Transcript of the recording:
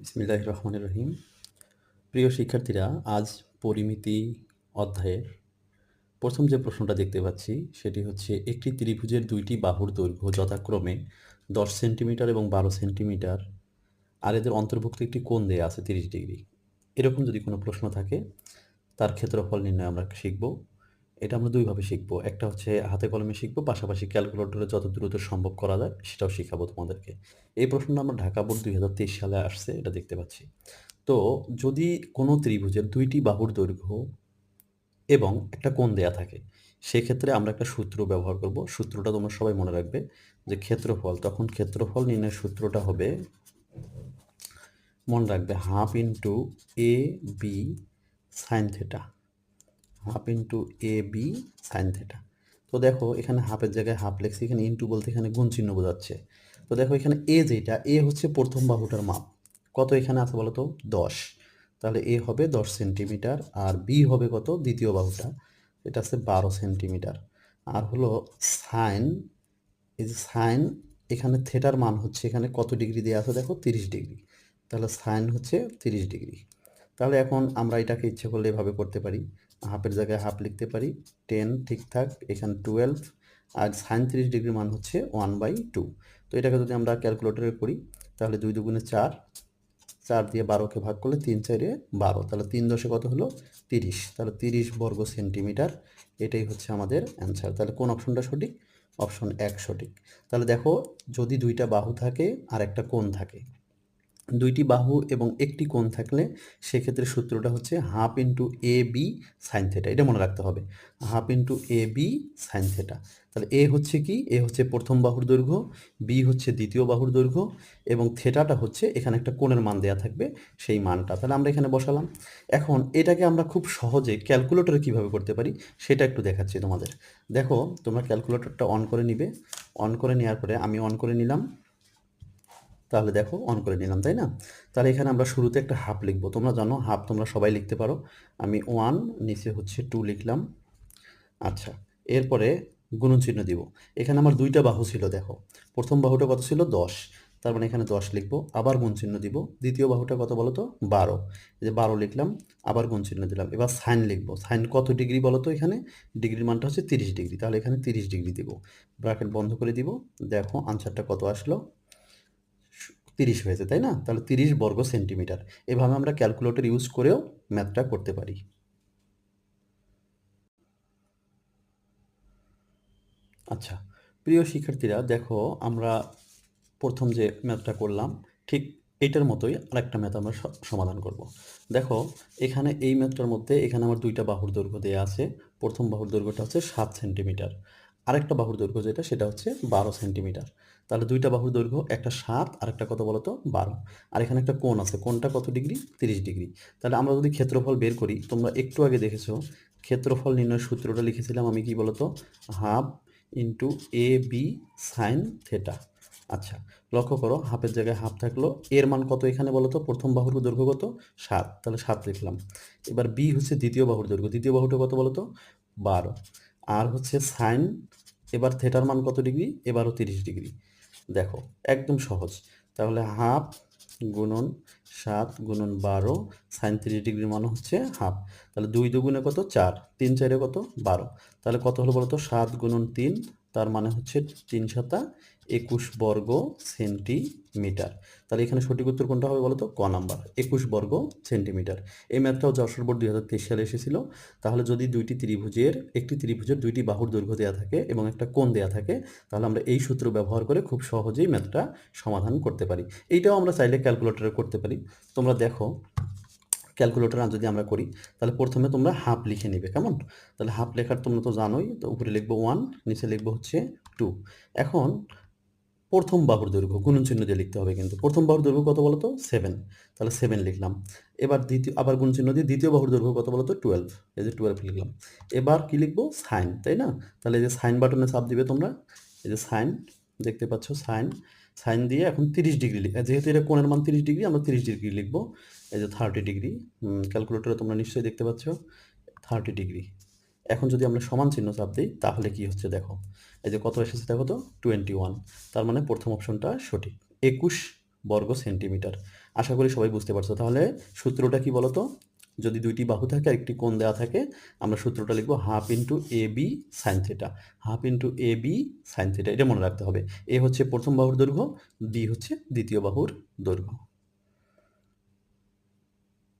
বিসমিল্লাহির রহমানির রহিম। প্রিয় শিক্ষার্থীরা, আজ পরিমিতি অধ্যায়ের প্রথম যে প্রশ্নটা দেখতে পাচ্ছি সেটি হচ্ছে একটি ত্রিভুজের দুইটি বাহুর দৈর্ঘ্য যথাক্রমে 10 সেন্টিমিটার এবং 12 সেন্টিমিটার আর এদের অন্তর্ভুক্ত একটি কোণ দেয়া আছে 30 ডিগ্রি। এরকম যদি কোনো প্রশ্ন থাকে তার ক্ষেত্রফল নির্ণয় আমরা শিখব। এটা আমরা দুইভাবে শিখব। একটা হচ্ছে হাতে কলমে শিখব, পাশাপাশি ক্যালকুলেটরে যত দ্রুত সম্ভব করা যায় সেটাও শিখাবো তোমাদেরকে। এই প্রশ্নটা আমার ঢাকা বোর্ড 2023 সালে আসছে, এটা দেখতে পাচ্ছি। তো যদি কোনো ত্রিভুজের দুইটি বাহুর দৈর্ঘ্য এবং একটা কোণ দেয়া থাকে, সেক্ষেত্রে আমরা একটা সূত্র ব্যবহার করব। সূত্রটা তোমরা সবাই মনে রাখবে যে ক্ষেত্রফল, তখন ক্ষেত্রফল নির্ণয়ের সূত্রটা হবে, মনে রাখবে, half into A B sine theta, half into A B sine theta. তো দেখো এখানে হাফের জায়গায় হাফ লেখছি, এখানে ইন্টু বলতে এখানে গুণ চিহ্ন বোঝাচ্ছে। তো দেখো এখানে এ যেটা, এ হচ্ছে প্রথম বাহুটার মাপ, কত এখানে আছে বলো তো? 10। তাহলে এ হবে 10 সেন্টিমিটার, আর বি হবে কত? দ্বিতীয় বাহুটা, এটা আছে 12 সেন্টিমিটার। আর হলো সাইন, এই যে সাইন, এখানে থেটার মান হচ্ছে এখানে কত ডিগ্রি দেওয়া আছে দেখো? 30 ডিগ্রি। তাহলে সাইন হচ্ছে 30 ডিগ্রি। তাহলে এখন আমরা এটাকে ইচ্ছে করলে এভাবে করতে পারি, হাফের জায়গায় হাফ লিখতে পারি, 10 ঠিকঠাক, এখানে 12, আর সাইন 30 ডিগ্রির মান হচ্ছে 1/2। তো এটাকে যদি আমরা ক্যালকুলেটরে করি তাহলে 2 দুগুণে 4, 4 দিয়ে 12কে ভাগ করলে 3 4-এ 12, তাহলে 3 দশে কত হলো? 30। তাহলে 30 বর্গ সেন্টিমিটার, এটাই হচ্ছে আমাদের অ্যান্সার। তাহলে কোন অপশনটা সঠিক? অপশন 1 সঠিক। তাহলে দেখো, যদি দুইটা বাহু থাকে আর একটা কোণ থাকে, দুইটি বাহু এবং একটি কোণ থাকলে সেক্ষেত্রে সূত্রটা হচ্ছে half into A B sine theta, এটা মনে রাখতে হবে, half into A B sine theta. তাহলে এ হচ্ছে কি? এ হচ্ছে প্রথম বাহুর দৈর্ঘ্য, বি হচ্ছে দ্বিতীয় বাহুর দৈর্ঘ্য, এবং থেটাটা হচ্ছে এখানে একটা কোণের মান দেওয়া থাকবে, সেই মানটা তাহলে আমরা এখানে বসালাম। এখন এটাকে আমরা খুব সহজে ক্যালকুলেটরে কীভাবে করতে পারি সেটা একটু দেখাচ্ছি তোমাদের। দেখো, তোমরা ক্যালকুলেটরটা অন করে নিবে, অন করে নেওয়ার পরে আমি অন করে নিলাম, তাহলে দেখো অন করে নিলাম, তাই না? তাহলে এখানে আমরা শুরুতে একটা হাফ লিখবো, তোমরা জানো হাফ তোমরা সবাই লিখতে পারো। আমি 1, নিচে হচ্ছে 2 লিখলাম। আচ্ছা, এরপরে গুণন চিহ্ন দিব। এখানে আমার দুইটা বাহু ছিল, দেখো প্রথম বাহুটা কত ছিল? 10, তার মানে এখানে 10 লিখবো, আবার গুণ চিহ্ন দিব। দ্বিতীয় বাহুটা কত বলো তো? 12, এই যে 12 লিখলাম, আবার গুণ চিহ্ন দিলাম। এবার সাইন লিখবো, সাইন কত ডিগ্রি বলো তো? এখানে ডিগ্রির মানটা হচ্ছে 30 ডিগ্রি, তাহলে এখানে 30 ডিগ্রি দিব, ব্র্যাকেট বন্ধ করে দিব। দেখো আনসারটা কত আসলো? 30 হয়েছে, তাই না? তাহলে 30 বর্গ সেন্টিমিটার। এভাবে আমরা ক্যালকুলেটর ইউজ করেও ম্যাথটা করতে পারি। আচ্ছা, প্রিয় শিক্ষার্থীরা, দেখো আমরা প্রথম যে ম্যাথটা করলাম ঠিক এইটার মতোই আরেকটা ম্যাথ আমরা সমাধান করব। দেখো এখানে এই ম্যাথটার মধ্যে এখানে আমার দুইটা বাহুর দৈর্ঘ্য দেওয়া আছে। প্রথম বাহুর দৈর্ঘ্যটা হচ্ছে 7 সেন্টিমিটার, আরেকটা বাহুর দৈর্ঘ্য যেটা সেটা হচ্ছে 12 সেন্টিমিটার। তাহলে দুইটা বাহুর দৈর্ঘ্য, একটা 7 আর একটা কত বলো তো? 12। আর এখানে একটা কোণ আছে, কোণটা কত ডিগ্রি? 30 ডিগ্রি। তাহলে আমরা যদি ক্ষেত্রফল বের করি, তোমরা একটু আগে দেখেছো ক্ষেত্রফল নির্ণয়ের সূত্রটা লিখেছিলাম আমি, কি বলো তো? Half into A B sine theta. আচ্ছা, লক্ষ্য করো, হাফের জায়গায় হাফ থাকলো, এর মান কত এখানে বলো তো? প্রথম বাহুর দৈর্ঘ্য কত? 7, তাহলে 7 লিখলাম। এবার বি হচ্ছে দ্বিতীয় বাহুর দৈর্ঘ্য, দ্বিতীয় বাহুটা কত বলো তো? 12। আর হচ্ছে সাইন, এবার থেটার মান কত ডিগ্রি? এবারও 30 ডিগ্রি। দেখো একদম সহজ। তাহলে হাফ গুণন 7 গুণন 12 সাইন 30 ডিগ্রির মান হচ্ছে হাফ। তাহলে 2 দুগুণে কত? 4, 3 4-এ কত? 12। তাহলে কত হলো বলো তো? 7 গুণন 3, তার মানে হচ্ছে 3 7 21 বর্গ সেন্টিমিটার। তাহলে এখানে সঠিক উত্তর কোনটা হবে বলো তো? ক নাম্বার, 21 বর্গ সেন্টিমিটার। এই ম্যাথটাও যশোর বোর্ড 2023 সালে এসেছিল। তাহলে যদি একটি ত্রিভুজের দুইটি বাহুর দৈর্ঘ্য দেওয়া থাকে এবং একটা কোণ দেওয়া থাকে, তাহলে আমরা এই সূত্র ব্যবহার করে খুব সহজেই ম্যাথটা সমাধান করতে পারি। এইটাও আমরা চাইলে ক্যালকুলেটরে করতে পারি। তোমরা দেখো, ক্যালকুলেটর যদি আমরা করি তাহলে প্রথমে তোমরা হাফ লিখে নিবে, কেমন? তাহলে হাফ লেখার তোমরা তো জানোই, তো উপরে লিখবো 1, নিচে লিখবো হচ্ছে 2। এখন প্রথম বাহুর দৈর্ঘ্য গুণন চিহ্ন দিয়ে লিখতে হবে, কিন্তু প্রথম বাহুর দৈর্ঘ্য কত বলো তো? 7, তাহলে 7 লিখলাম। এবার আবার গুণ চিহ্ন দিয়ে দ্বিতীয় বাহুর দৈর্ঘ্য কত বলো তো? 12, এই যে 12 লিখলাম। এবার কি লিখবো? সাইন, তাই না? তাহলে এই যে সাইন বাটনে চাপ দিবে তোমরা, এই যে সাইন দেখতে পাচ্ছ, সাইন, সাইন দিয়ে এখন 30 ডিগ্রি যেহেতু এটা কোণের মান 30 ডিগ্রি, আমরা 30 ডিগ্রি লিখবো। এই যে 30 ডিগ্রি, ক্যালকুলেটরে তোমরা নিশ্চয়ই দেখতে পাচ্ছ 30 ডিগ্রি। এখন যদি আমরা সমান চিহ্ন চাপ দিই তাহলে কি হচ্ছে দেখো, এই যে কত এসেছে দেখো তো? 21। তার মানে প্রথম অপশনটা সঠিক, 21 বর্গ সেন্টিমিটার। আশা করি সবাই বুঝতে পারছো। তাহলে সূত্রটা কি বলো তো? যদি দুইটি বাহু থাকে আর একটি কোণ দেওয়া থাকে, আমরা সূত্রটা লিখবো half into A B sine theta. Half into A B sine theta, এটা মনে রাখতে হবে। এ হচ্ছে প্রথম বাহুর দৈর্ঘ্য, বি হচ্ছে দ্বিতীয় বাহুর দৈর্ঘ্য।